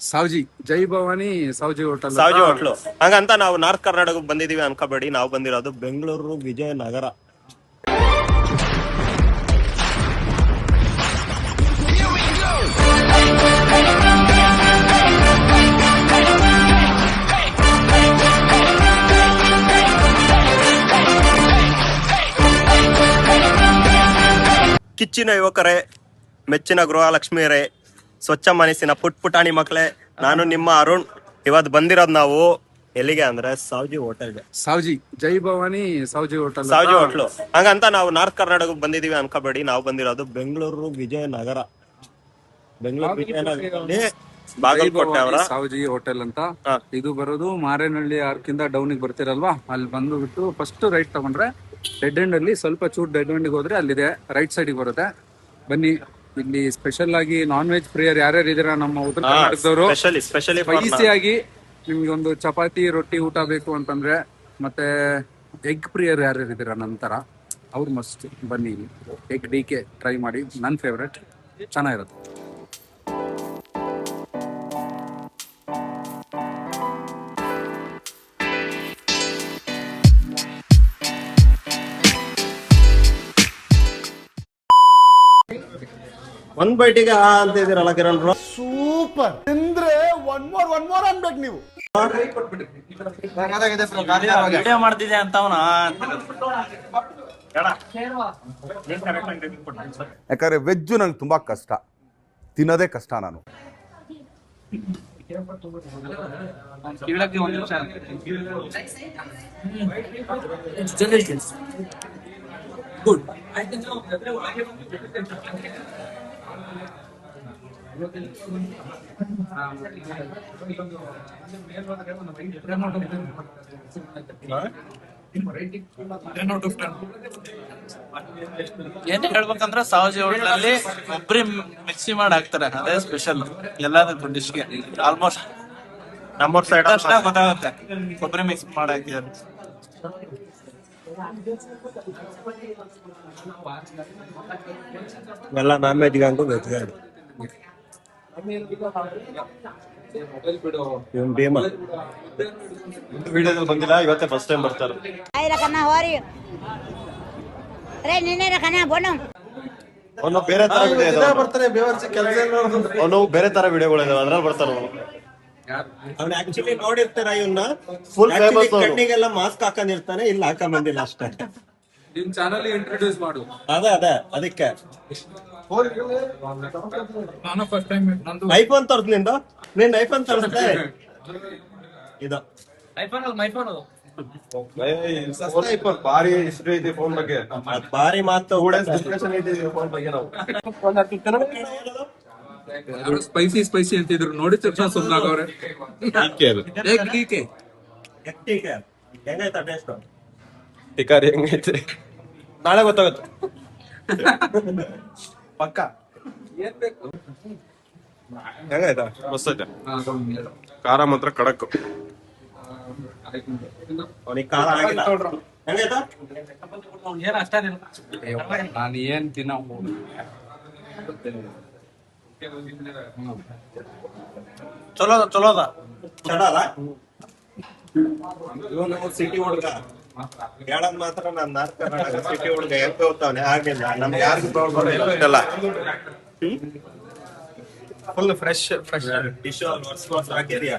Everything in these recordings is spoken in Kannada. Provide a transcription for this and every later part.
ಸಾವ್ಜಿ ಜೈ ಭವಾನಿ ಸಾವ್ಜಿ ಹೋಟೆಲ್ ಸಾವ್ಜಿ ಹೋಟ್ಲು ಹಂಗಂತ ನಾವು ನಾರ್ತ್ ಕರ್ನಾಟಕಕ್ಕೆ ಬಂದಿದೀವಿ ಅನ್ಕೋಬೇಡಿ. ನಾವು ಬಂದಿರೋದು ಬೆಂಗಳೂರು ವಿಜಯನಗರ. ಕಿಚ್ಚಿನ ಯುವಕರೇ, ಮೆಚ್ಚಿನ ಗೃಹಲಕ್ಷ್ಮಿಯರೇ, ಸ್ವಚ್ಛ ಮನಸ್ಸಿನ ಪುಟಾಣಿ ಮಕ್ಕಳೇ, ನಾನು ನಿಮ್ಮ ಅರುಣ್. ಇವತ್ತು ಬಂದಿರೋದು ನಾವು ಎಲ್ಲಿಗೆ ಅಂದ್ರೆ ಸಾವ್ಜಿ ಹೋಟೆಲ್ಗೆ. ಸಾವ್ಜಿ ಜೈ ಭವಾನಿ ಸಾವ್ಜಿ ಹೋಟೆಲ್ ಸಾವ್ಜಿ ಹೋಟ್ಲು ಹಂಗಂತ ನಾವು ನಾರ್ತ್ ಕರ್ನಾಟಕಕ್ಕೆ ಬಂದಿದೀವಿ ಅನ್ಕೋಬೇಡಿ. ನಾವು ಬಂದಿರೋದು ಬೆಂಗಳೂರು ವಿಜಯನಗರ. ಬೆಂಗಳೂರು ವಿಜಯನಗರದಲ್ಲಿ ಬಾಗಲಕೋಟೆ ಅವರ ಸಾವ್ಜಿ ಹೋಟೆಲ್ ಅಂತ. ಇದು ಬರೋದು ಮಾರೇನಹಳ್ಳಿ ಆರ್ಕಿಂದ ಡೌನಿಗೆ ಬರ್ತಿರಲ್ವಾ, ಅಲ್ಲಿ ಬಂದು ಬಿಟ್ಟು ಫಸ್ಟ್ ರೈಟ್ ತಗೊಂಡ್ರೆ ಡೆಡ್ ಎಂಡ್ ಅಲ್ಲಿ ಸ್ವಲ್ಪ ಚೂಟ್ ಡೆಡ್ ಎಂಡಿಗೆ ಹೋದ್ರೆ ಅಲ್ಲಿದೆ, ರೈಟ್ ಸೈಡಿಗೆ ಬರುತ್ತೆ. ಬನ್ನಿ, ಇಲ್ಲಿ ಸ್ಪೆಷಲ್ ಆಗಿ ನಾನ್ ವೆಜ್ ಪ್ರಿಯರ್ ಯಾರ್ಯಾರು ಇದೀರಾ ನಮ್ಮ ಉತ್ತರ ಕರ್ನಾಟಕದವರು, ಸ್ಪೈಸಿ ಆಗಿ ನಿಮ್ಗೆ ಒಂದು ಚಪಾತಿ ರೊಟ್ಟಿ ಊಟ ಬೇಕು ಅಂತಂದ್ರೆ, ಮತ್ತೆ ಎಗ್ ಪ್ರಿಯರ್ ಯಾರ್ಯಾರು ಇದೀರಾ ನಂತರ ಅವ್ರು ಮಸ್ಟ್ ಬನ್ನಿ. ಎಗ್ DK ಟ್ರೈ ಮಾಡಿ, ನನ್ನ ಫೇವ್ರೆಟ್, ಚೆನ್ನಾಗಿರುತ್ತೆ. ಒಂದ್ ಬೈಟಿಗೆ ಅಂತ ಇದೀರಲ್ಲ ಕಿರಣ್ ಬ್ರೋ, ಸೂಪರ್. ತಿಂದ್ರೆ ಒನ್ ಮೋರ್ ಅನ್ಬೇಕು ನೀವು. ವಿಡಿಯೋ ಮಾಡ್ತಿದ್ದೆ ಅಂತ ಅವನ. ಯಾಕಂದ್ರೆ ವೆಜ್ಜು ನಂಗೆ ತುಂಬಾ ಕಷ್ಟ, ತಿನ್ನೋದೇ ಕಷ್ಟ ನಾನು. ಗುಡ್. ಏನ್ ಹೇಳ್ಬೇಕಂದ್ರೆ ಸಾವ್ಜಿ ಹೋಟ್ಲಲ್ಲಿ ಒಬ್ರಿ ಮಿಕ್ಸಿ ಮಾಡಿ ಹಾಕ್ತಾರೆ, ಅದೇ ಸ್ಪೆಷಲ್ ಎಲ್ಲದಕ್ಕೂ ಡಿಶ್ಗೆ. ಆಲ್ಮೋಸ್ಟ್ ನಮ್ಮೂರ್ ಸೈಡ್ ಅಷ್ಟೇ ಗೊತ್ತಾಗುತ್ತೆ, ಕೊಬ್ಬರಿ ಮಿಕ್ಸ್ ಮಾಡಿ ಹಾಕಿದ್ದಾರೆ. ಎಲ್ಲ ನಾನ್ ವೆಜ್ ಗಂಗು ವೆಜ್ ಗಾಡಿ ವಿಡಿಯೋದಲ್ಲಿ ಬಂದಿಲ್ಲ, ಇವತ್ತೇ ಫಸ್ಟ್ ಟೈಮ್ ಬರ್ತಾರೆ. ಅವನು ಬೇರೆ ತರ ವಿಡಿಯೋ ಬರ್ತಾರೆ, ಅವನು ಬೇರೆ ತರ ವಿಡಿಯೋಗಳಿದಾವೆ, ಅದ್ರಲ್ಲಿ ಬರ್ತಾನೆ. ಅವ್ನು ಆಕ್ಚುಲಿ ನೋಡಿರ್ತಾರ, ಇವನ್ನ ಫುಲ್ ಕಣ್ಣಿಗೆಲ್ಲ ಮಾಸ್ಕ್ ಹಾಕೊಂಡಿರ್ತಾನೆ, ಇಲ್ಲಿ ಹಾಕೊಂಡ್ ಬಂದಿಲ್ಲ ಅಷ್ಟೇ. ನಿಮ್ ಚಾನಲ್ ಇಂಟ್ರೊಡ್ಯೂಸ್ ಮಾಡು. ಅದೇ ಅದಕ್ಕೆ ಐಫೋನ್ ತೋರ್ಸ್ ನಿಂದ ಐಫೋನ್ ತೋರಿಸ್ದೆ. ಇದು ಭಾರಿ ಮಾತು ಸ್ಪೈಸಿ ಅಂತಿದ್ರು, ನೋಡಿ ತಕ್ಷಣ ಸುಮ್ಮನಾಗವ್ರೆ. ಹೆಂಗೈತ ಟೇಸ್ಟ್? ಟಿಕಾರಿ ಹೆಂಗೈತೆ ನಾಳೆ ಗೊತ್ತಾಗುತ್ತೆ ಪಕ್ಕ. ಹೆಂಗಾಯ್ತಾ? ಮಸ್ತ್ ಐತೆ, ಖಾರ ಮಾತ್ರ ಕಡಕ್. ಅವನಿಗೆ ಖಾರ ಆಗಿಲ್ಲ. ಹೆಂಗಾಯ್ತಾ? ನಾನು ಏನ್ ತಿನ್ನೋ ಚಲೋ ಅದ ಚಡಲ್ಲ. ಇವನು ಸಿಟಿ ಹುಡುಗ ಹೇಳದ್ ಮಾತ್ರ, ನಾನ್ ನಾರ್ತ್ ಕರ್ನಾಟಕ ಸಿಟಿ ಹುಡುಗ ಎಲ್ಲಿ ಹೋಗ್ತಾವನೆ ಆಗಿಲ್ಲ. ನಮ್ಗೆ ಯಾರಿಗೂ ಫುಲ್ ಫ್ರೆಶ್ ಡಿಶ್ ವರ್ಷ ಹಾಕಿದ್ಯಾ?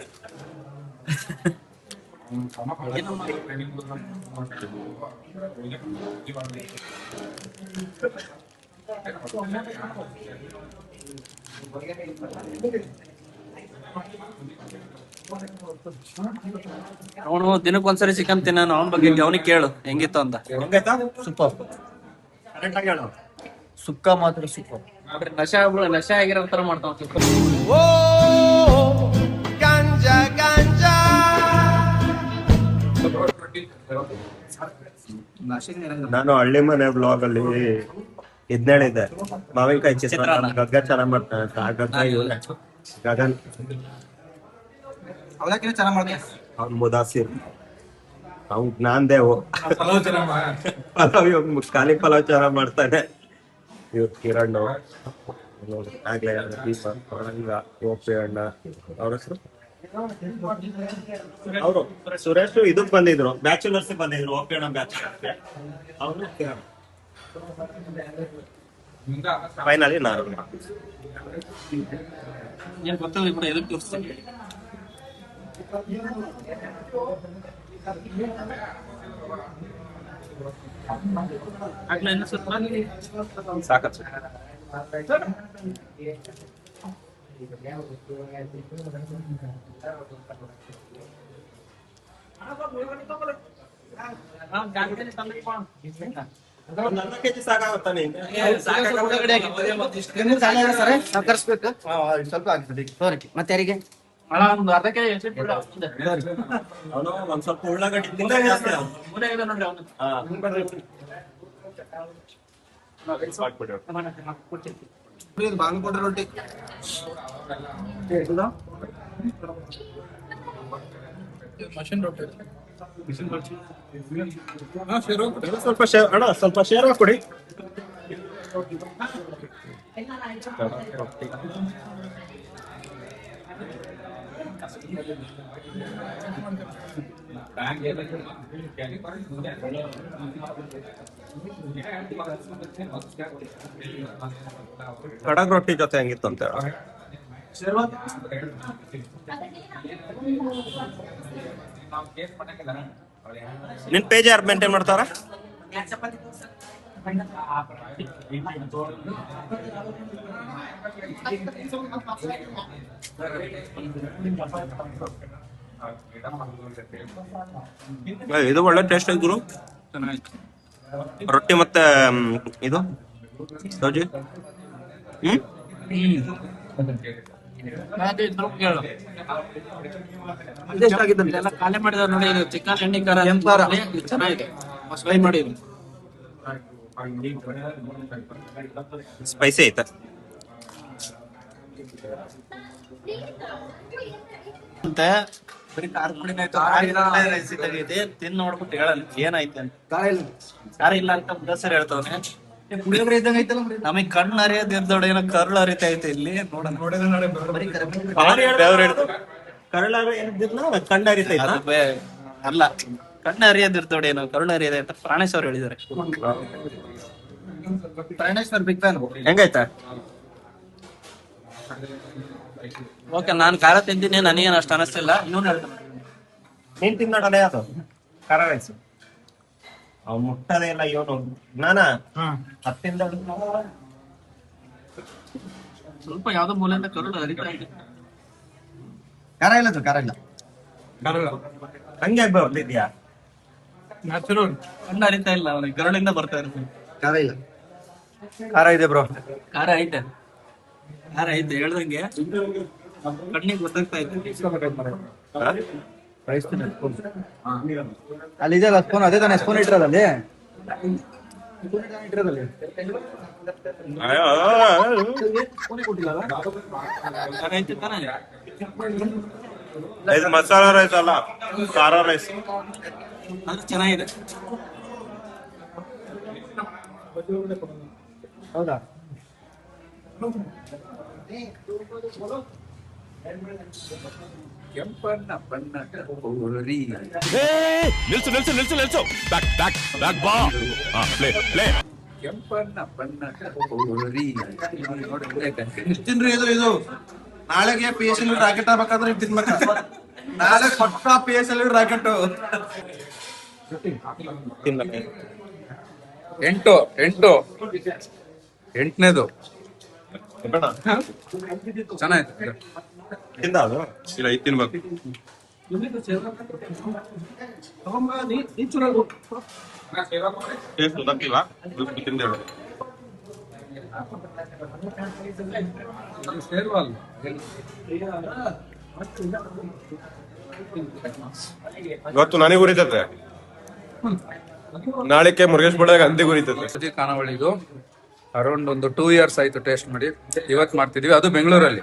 ಅವನು ದಿನಕ್ಕೊಂದ್ಸರಿ ಚಿಕನ್ ತಿನ್ನ, ಅವನ ಬಗ್ಗೆ ಅವನಿಗೆ ಕೇಳು ಹೆಂಗಿತ್ತು ಅಂತ. ಸೂಪರ್, ಕರೆಕ್ಟ್ ಆಗಿ ಹೇಳು. ಸುಕ್ಕ ಮಾತ್ರ ಸೂಪರ್. ನಶೆ ಆಗಿರೋ ತರ ಮಾಡ್ತಾವ. ನಾನು ಹಳ್ಳಿ ಮನೆ ಬ್ಲಾಗ್ ಅಲ್ಲಿ ಇದ್ನೇಳಿದ್ದೆ, ಮಾವಿನಕಾಯಿ ಚಿತ್ರಾನ್ನ ಗಗ್ಗ ಚೆನ್ನಾಗ್ ಮಾಡ್ತಾನೆ ಅಂತ. ಆ ಗಗ್ಗ ಗಗನ್ ಅವ್ನ್ ಮುದಾಸಿರ್, ಅವ್ನ್ ಜ್ಞಾನ್ದೇವ್ ಪಲಾವ್, ಖಾಲಿ ಪಲಾವ್ ಚೆನ್ನಾಗ್ ಮಾಡ್ತಾನೆ. ಇವ್ ಕಿರಣ್ ಆಗ್ಲೇ ದೀಪ ರಂಗ ಓಪಿ ಅಣ್ಣ ಅವ್ರ ಹೆಸರು ಅವರು ಸುರೇಶ್ ಇದಕ್ ಬಂದಿದ್ರು, ಬ್ಯಾಚುಲರ್ಸ್ ಬಂದಿದ್ರು, ಓಪಿ ಅಣ್ಣ ಬ್ಯಾಚುಲರ್ಸ್. ಅವರು ಫೈನಲಿ ನಾನು ಏನ್ ಗೊತ್ತಿಲ್ಲ ಕೂಡ ಎದಕ್ಕೆ ತೋರಿಸ್ತೀನಿ. ಆಗ್ಲೇ ಇನ್ನು ಸ್ವಲ್ಪ ಸಾಕತ್ತು. ನನ್ನ ಕೆಜಿ ಸಾಕಾಗುತ್ತಾ ನಿಂಗೆ? ಸ್ವಲ್ಪ ಆಗ್ತದೆ. ಮತ್ತೆ ಯಾರಿಗೆ ಒಂದು ಅರ್ಧ ಕೆಜಿ ಹೆಚ್ಚು ಬಿಡು. ಅವನು ಒಂದ್ ಸ್ವಲ್ಪ ಉಳ್ಳಾಗಡ್ಡಿ ತಿಂದ ಜಾಸ್ತಿ ಅವ್ನು. ಮೂಲೆ ಇದೆ ನೋಡ್ರಿ ಅವನು. ಹಾ. ಬಾಗಲಕೋಟೆ ರೊಟ್ಟಿ ಮಷಿನ್ ರೊಟ್ಟಿ. ಸ್ವಲ್ಪ ಶೇರ್ ಅಣ್ಣ, ಸ್ವಲ್ಪ ಶೇರ್ ಕೊಡಿ. ಕಡಕ್ ರೊಟ್ಟಿ ಜೊತೆ ಹೆಂಗಿತ್ತು ಅಂತ ಹೇಳ. ನಿನ್ ಪೇಜ್ ಯಾರು ಮೇಂಟೈನ್ ಮಾಡ್ತಾರ? ಇದು ಒಳ್ಳೆ ಟೇಸ್ಟ್ ಆಯ್ತು ಗುರು. ಚೆನ್ನಾಗಿತ್ತು. ರೊಟ್ಟಿ ಮತ್ತೆ ಇದು ಸೌಜಿ. ಎಲ್ಲ ಖಾಲಿ ಮಾಡಿದಾರೆ ನೋಡಿ. ಇದು ಚಿಕನ್ ಎಣ್ಣೆ ಖಾರ ಚೆನ್ನಾಗಿದೆ. ಫ್ರೈ ಮಾಡಿದ್ರು ಸ್ಪೈಸಿ ಐತ. ಮತ್ತೆ ಬರೀ ಖಾರ ಪುಡಿನ ಆಯ್ತು. ರೈಸ್ ಇದ್ದಾಗೈತೆ ತಿಂದು ನೋಡ್ಬಿಟ್ಟು ಹೇಳಲ್ಲ ಏನೈತೆ ಅಂತ. ಖಾರ ಇಲ್ಲ ಅಂತ ದಸರ ಹೇಳ್ತವನೆ. ನಮಗ್ ಕಣ್ಣು ಅರಿಯೋದ್ ಇರ್ದೋಡ ಏನೋ ಕರುಳು ಅರಿತಾ ಐತೆ ಇಲ್ಲಿ ನೋಡೋಣ. ಕಣ್ಣು ಅರಿತೈತ ಅದು ಅಲ್ಲ, ಕಣ್ಣು ಅರಿಯೋದ್ ಇರ್ದೋಡ ಏನೋ ಕರುಳು ಅರಿಯೋದೆ ಅಂತ ಪ್ರಾಣೇಶ್ ಅವ್ರು ಹೇಳಿದಾರೆ. ಪ್ರಾಣೇಶ್ ಅವ್ರ ಬಿಗ್ ಫ್ಯಾನ್. ಹೆಂಗಾಯ್ತಾ? ಓಕೆ, ನಾನ್ ಖಾರ ತಿಂತೀನಿ, ನನಗೇನು ಅಷ್ಟು ಅನಿಸ್ತಿಲ್ಲ. ಇವನು ಹೇಳ್ತಾನೆ ನೀನ್ ತಿನ್ನೋಡನೆ ಅದು ಖಾರ ರೈಸ್. ಅವ್ ಮುಟ್ಟದೇ ಇಲ್ಲ ಇವನು. ನಾನಾ ಹತ್ತಿಂದ ಸ್ವಲ್ಪ ಯಾವ್ದೋ ಮೂಲೆಯಿಂದ ಕರುಳು ಅರಿತಾ ಇದೆ. ಖಾರ ಇಲ್ಲ ಸರ್, ಖಾರ ಇಲ್ಲ. ಹಂಗೆ ಬರ್ತಿದ್ಯಾ? ನ್ಯಾಚುರಲ್ ಕಣ್ಣು ಅರಿತಾ ಇಲ್ಲ ಅವನಿಗೆ, ಕರುಳಿಂದ ಬರ್ತಾ ಇರ್ತೀನಿ. ಖಾರ ಇಲ್ಲ. ಖಾರ ಇದೆ ಬ್ರೋ. ಖಾರ ಐತೆ, ಖಾರ ಐತೆ ಹೇಳ್ದಂಗೆ ಕಣ್ಣಿಗೆ ಗೊತ್ತಾಗ್ತಾ ಐತೆ. ಅಲ್ಲಿ ಇದೆಯಲ್ಲ ಸ್ಪೂನ್, ಅದೇ ತಾನೇ ಸ್ಪೂನ್ ಇಟ್ಟಿರೋದಲ್ಲಿ. ಖಾರ ಐತೆ ತಾನೇ. ಇದು ಮಸಾಲಾ ರೈಸ್ ಅಲ್ಲ, ಖಾರ ರೈಸ್. ಅದು ಚೆನ್ನಾಗಿದೆ. ಹೌದಾ? ಕೆಂಪಣ್ಣ ಬಣ್ಣದ ಹೋರಿ. ನಿಲ್ಸು ನಿಲ್ಸು ನಿಲ್ಸು ನಿಲ್ಸು. ಬ್ಯಾಕ್ ಬ್ಯಾಕ್ ಬ್ಯಾಕ್ ಬಾ. Play play. ಕೆಂಪಣ್ಣ ಬಣ್ಣದ ಹೋರಿ. ತಿನ್ರಿ ಇದು ನಾಳೆಗೆ ಪಿ ಎಸ್ ಎಲ್ ರಾಕೆಟ್ ಆಗ್ಬೇಕಾದ್ರೆ ತಿನ್ಬೇಕ. ನಾಳೆ ಪಕ್ಕ ಪಿ ಎಸ್ ಎಲ್ ರಾಕೆಟ್. ಎಂಟನೇದು ಚೆನ್ನಾಯ್ತು. ತಿಂದ ಅದು ಇಲ್ಲ ಇದು ತಿನ್ಬೇಕು. ಟೇಸ್ಟ್ ಗೊತ್ತಾಗ್ತಿಲ್ಲ, ತಿಂದೇಳು. ಸೇರ್ವಲ್ಲ ಇವತ್ತು ನನಗೆ ಉರಿತತೆ, ನಾಳೆಕ್ಕೆ ಮುರುಗೇಶ್ ಬಳ್ಳಾಗ ಅಂದಿಗೆ ಉರಿತತೆ. ಸೌಜಿ ಖಾನಾವಳಿದು ಅರೌಂಡ್ ಒಂದು 2 years ಆಯ್ತು ಟೇಸ್ಟ್ ಮಾಡಿ. ಇವತ್ತು ಮಾಡ್ತಿದೀವಿ, ಅದು ಬೆಂಗಳೂರಲ್ಲಿ.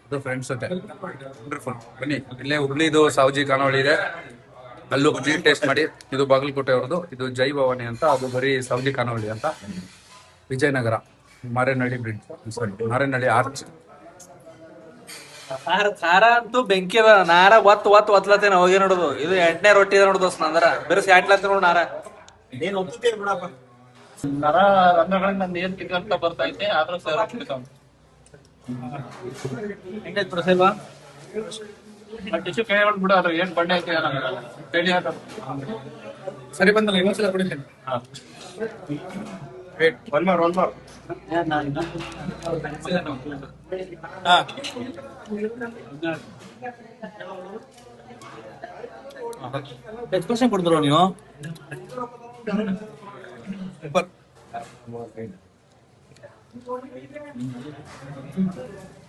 ಅದು ಫ್ರೆಂಡ್ಸ್ ಜೊತೆ ವಂಡರ್ಫುಲ್. ಬನ್ನಿ, ಇಲ್ಲೇ ಹುಬ್ಳಿದು ಸೌಜಿ ಖಾನಾವಳಿ ಇದೆ, ಅಲ್ಲೂ ಬನ್ನಿ ಟೇಸ್ಟ್ ಮಾಡಿ. ಇದು ಬಾಗಲಕೋಟೆ ಅವ್ರದ್ದು, ಇದು ಜೈ ಭವಾನಿ ಅಂತ, ಅದು ಬರೀ ಸೌಜಿ ಖಾನಾವಳಿ ಅಂತ, ವಿಜಯನಗರ. ಮಾರೇನಹಳ್ಳಿ ಬ್ರಿಡ್ಜ್, ಸಾರಿ ಮಾರೇನಹಳ್ಳಿ ಆರ್ಚ್. ಖಾರ ಅಂತೂ ಬೆಂಕಿ ಅದ. ನಾರ ಒತ್ತಲತ್ತೇನೆ ಹೋಗಿ ನೋಡುದು. ಇದು 8ನೇ ರೊಟ್ಟಿ ಅದ ನೋಡುದು ನಂದರ ಬೇರೆ ಸ್ಯಾಟ್ಲತ್ತ ನೋಡು ನಾರ ಏನ್ ಒತ್ತುತ್ತೇವೆ ಬಿಡಪ್ಪ. ನರ ರಂಧ್ರಗಳಿಂದ ನಂದು ಏನ್ ಕಿಕ್ಕಂತ ಬರ್ತೈತೆ ಆದ್ರೂ ಹೆಂಗೈತ್ ಪ್ರಸೇಲ್ವಾ ಟಿಶ್ಯೂ ಕೈ ಬಿಡ ಅದ್ರ ಏನ್ ಬಣ್ಣ ಐತೆ ಸರಿ ಬಂದಲ್ಲ ಇನ್ನೊಂದ್ಸಲ ಕುಡಿತೀನಿ. ಒನ್ ಮಾರ್ ಎಕ್ಸ್ಪ್ರೆಷನ್ ಕೊಡಿದ್ರು ನೀವು.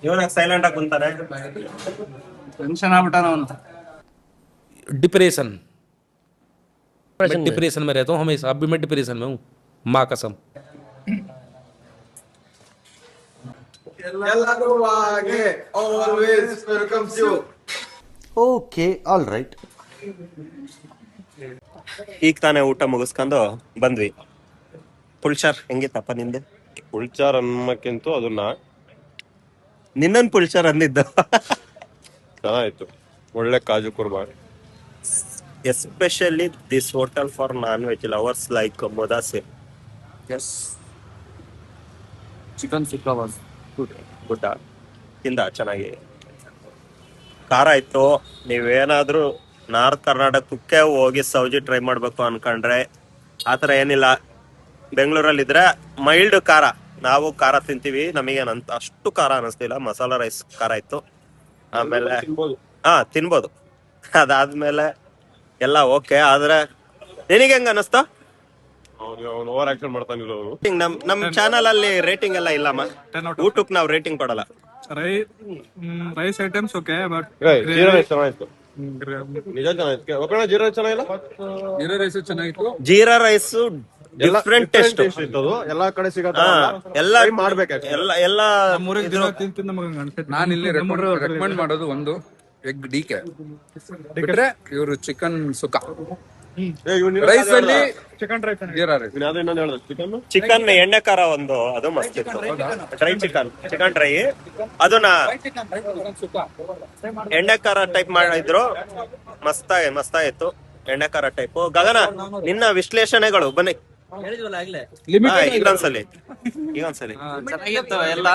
ಇವನಾಗ ಸೈಲೆಂಟ್ ಆಗಿ ಕುಂತಾನೆ. ಟೆನ್ಷನ್ ಆಗ್ಬಿಟ್ಟಾನ ಅಂತ. डिप्रेशन मैं डिप्रेशन में रहता हूँ हमेशा. अब भी मैं डिप्रेशन में हूँ, माँ कसम. Okay, all right. ಈಗ ತಾನೇ ಊಟ ಮುಗಿಸ್ಕೊಂಡು ಬಂದ್ವಿ. ಪುಲ್ಚಾರ್ ಹೆಂಗಿತ್ತಪ್ಪ ನಿಂದೆ? ಉಳ್ಚಾರ್ ಅನ್ನಕ್ಕಿಂತೂ ಅದನ್ನ ನಿನ್ನನ್ ಪುಲ್ಚಾರ್ ಅಂದಿದ್ದ. ಚೆನ್ನಾಗಿತ್ತು, ಒಳ್ಳೆ kaju kurma. Especially this hotel for non veg lovers like ಮೊದಾಸೆ. Yes, chicken sukka was good ತಿಂದ ಚೆನ್ನಾಗಿ. ಖಾರ ಇತ್ತು. ನೀವೇನಾದ್ರೂ ನಾರ್ತ್ ಕರ್ನಾಟಕಕ್ಕೆ ಹೋಗಿ ಸೌಜಿ ಟ್ರೈ ಮಾಡ್ಬೇಕು ಅನ್ಕೊಂಡ್ರೆ ಆತರ ಏನಿಲ್ಲ. ಬೆಂಗಳೂರಲ್ಲಿ ಇದ್ರೆ ಮೈಲ್ಡ್ ಖಾರ. ನಾವು ಖಾರ ತಿಂತೀವಿ, ನಮಗೇನಂತ ಅಷ್ಟು ಖಾರ ಅನಿಸ್ತಿಲ್ಲ. ಮಸಾಲಾ ರೈಸ್ ಖಾರ ಇತ್ತು. ಆಮೇಲೆ ತಿನ್ಬೋದು. ಅದಾದ್ಮೇಲೆ ಎಲ್ಲ ಓಕೆ. ಆದ್ರೆ ನಿನಗೆ ಹೆಂಗ ಅನಿಸ್ತಾ? ಅವನು ಓವರ್ ಆಕ್ಷನ್ ಮಾಡ್ತಾನಿಲ್ಲ ಅವನು. ನಮ್ ಚಾನಲ್ ಅಲ್ಲಿ ರೇಟಿಂಗ್ ಎಲ್ಲ ಇಲ್ಲಮ್ಮ. ಊಟಕ್ಕೆ ನಾವು ರೇಟಿಂಗ್ ಕೊಡಲ್ಲ. Rice items okay, but jeera rice ಚೆನ್ನಾಗಿತ್ತು, ನಿಜ ಚೆನ್ನಾಗಿತ್ತು. ಒಕ್ಕಣ ಜೀರಾ ರೈಸ್ ಚೆನ್ನಾಗಿಲ್ಲ, ಜೀರಾ ರೈಸ್ ಚೆನ್ನಾಗಿತ್ತು. ಜೀರಾ ರೈಸ್ ಡಿಫ್ರೆಂಟ್ ಟೇಸ್ಟ್ ಇತ್ತು. ಎಲ್ಲಾ ಕಡೆ ಸಿಗತ್ತ, ಎಲ್ಲ ಮಾಡ್ಬೇಕು. ಎಲ್ಲ ನಾನು ಇಲ್ಲಿ ರೆಕಮೆಂಡ್ ಮಾಡೋದು ಒಂದು ಎಗ್ ಡಿಕೆ ಬಿಟ್ರೆ ಇವರು ಚಿಕನ್ ಸುಕ್ಕ. ರೈಸ್ ಅಲ್ಲಿ ಜೀರಾ ರೈಸ್, ಇನ್ನೊಂದು ಹೇಳ್ದೆ ಚಿಕನ್ ಚಿಕನ್ ಎಣ್ಣೆ ಖಾರ ಒಂದು ಅದು ಮಸ್ತ್ ಇತ್ತು. ಡ್ರೈ ಚಿಕನ್ ಡ್ರೈ ಅದನ್ನ ಎಣ್ಣೆ ಖಾರ ಟೈಪ್ ಮಾಡಿದ್ರು. ಮಸ್ತಾಗಿತ್ತು ಎಣ್ಣೆ ಖಾರ ಟೈಪ್. ಗಗನ, ನಿನ್ನ ವಿಶ್ಲೇಷಣೆಗಳು ಬನ್ನಿ. ಈಗೊಂದ್ಸಲಿ ಚೆನ್ನಾಗಿತ್ತು. ಎಲ್ಲ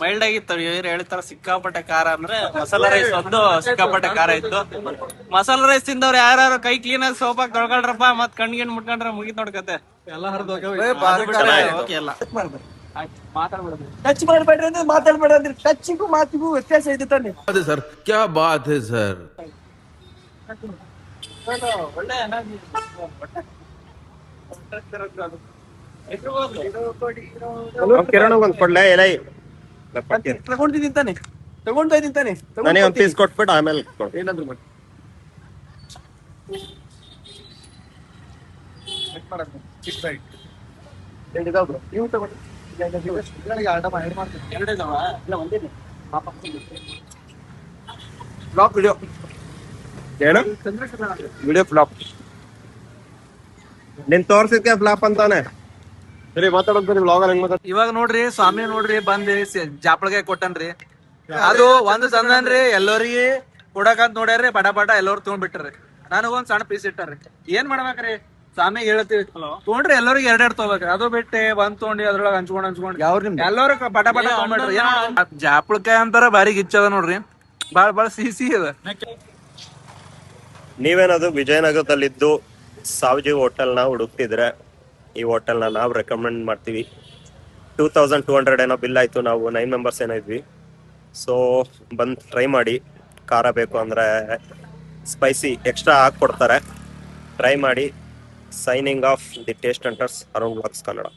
ಮೈಲ್ಡ್ ಆಗಿತ್ತು. ಇವ್ರು ಹೇಳ್ತಾರ ಸಿಕ್ಕಾಪಟ್ಟೆ ಖಾರ ಅಂದ್ರೆ ಮಸಾಲಾ ರೈಸ್ ಒಂದು ಸಿಕ್ಕಾಪಟ್ಟೆ ಖಾರ ಇತ್ತು. ಮಸಾಲಾ ರೈಸ್ ತಿಂದವ್ರು ಯಾರು ಕೈ ಕ್ಲೀನ್ ಆಗಿ ಸೋಪಾಗಿ ತೊಳ್ಕೊಳ್ರಪ್ಪ, ಮತ್ ಕಣ್ಗಿನ್ ಮುಟ್ಕೊಂಡ್ರೆ ಮುಗಿತ್ ನೋಡ್ಕತೆ ಎಲ್ಲ ಹರಿದು ಟಚ್ ಮಾಡಬೇಡ್ರಿ ಅಂದ್ರೆ ಮಾತಾಡ್ಬೇಡ್ರಿ ಅಂದ್ರೆ ಟಚ್ಗೂ ಮಾತಿಗೂ ವ್ಯತ್ಯಾಸ ಇದೆ ತಾನೆ. सर क्या बात है सर. ಒಳ್ಳೆ ಕಿರಣ್ ಒಂದ್ ಕೊಡ್ಲೆ ಎಲೈ ತಗೊಂಡಿದ್ದೀನಿ ತಾನೆ, ತಗೊಂಡ್ತಾ ಇದ್ದೀನಿ ತಾನೆ. ನನಗೆ ಒಂದ್ ಪೀಸ್ ಕೊಟ್ಬಿಟ್ಟು ಆಮೇಲೆ ಏನಾದ್ರು ಮಾಡಿ ನೀವು ತಗೊಂಡು ಬ್ಲಾಕ್ ವಿಡಿಯೋ ಏನು ವಿಡಿಯೋ ಫ್ಲಾಪ್. ನಿನ್ ತೋರ್ಸಿದ್ಕೆ ಫ್ಲಾಪ್ ಅಂತಾನೆ. ಸರಿ ಮಾತಾಡೋದು ನೀವು ವ್ಲಾಗ್ ಹೆಂಗ್ ಮಾತಾಡ್ತೀವಿ? ಇವಾಗ ನೋಡ್ರಿ ಸ್ವಾಮಿ ನೋಡ್ರಿ ಬಂದಿ ಜಾಪಳಗೆ ಕೊಟ್ಟನ್ರಿ. ಅದು ಒಂದ್ ಸಂದನ್ರಿ ಎಲ್ಲರಿಗೆ ಕೊಡಕಂತ ನೋಡ್ಯಾರ್ರಿ. ಪಟ ಎಲ್ಲರೂ ತಗೊಂಡ್ಬಿಟ್ರಿ. ನನಗೊಂದ್ ಸಣ್ಣ ಪೀಸ್ ಇಟ್ಟಾರ್ರಿ. ಏನ್ ಮಾಡ್ಬೇಕ್ರಿ? ಸ್ವಾಮಿ ಹೇಳ್ತೀವಿ ತೊಗೊಂಡ್ರಿ ಎಲ್ಲರಿಗೆ ಎರಡೆರಡು ತಗೋಬೇಕ್ರಿ. ಅದು ಬಿಟ್ಟು ಒಂದ್ ತೊಗೊಂಡಿ ಅದ್ರೊಳಗೆ ಹಂಚ್ಕೊಂಡ್ ಎಲ್ಲರೂ ಪಟ ತಗೊಂಡ್ಬಿಟ್ರಿ. ಜಾಪಳಕಾಯಿ ಅಂತಾರ ಭಾರಿ ಗಿಚ್ಚದ ನೋಡ್ರಿ. ಬಾಳ ಸಿಹಿ ಅದ. ನೀವೇನಾದ್ರು ವಿಜಯನಗರದಲ್ಲಿದ್ದು ಸಾವ್ಜಿ ಹೋಟೆಲ್ನ ಹುಡುಕ್ತಿದ್ರೆ ಈ ಹೋಟೆಲ್ನ ನಾವು ರೆಕಮೆಂಡ್ ಮಾಡ್ತೀವಿ. 2200 ಏನೋ ಬಿಲ್ ಆಯ್ತು. ನಾವು 9 ಮೆಂಬರ್ಸ್ ಏನೋ ಇದ್ವಿ. ಸೊ ಬಂದು ಟ್ರೈ ಮಾಡಿ. ಖಾರ ಬೇಕು ಅಂದರೆ ಸ್ಪೈಸಿ ಎಕ್ಸ್ಟ್ರಾ ಹಾಕ್ಕೊಡ್ತಾರೆ. ಟ್ರೈ ಮಾಡಿ. Signing off the taste hunters, Arun vlogs Kannada.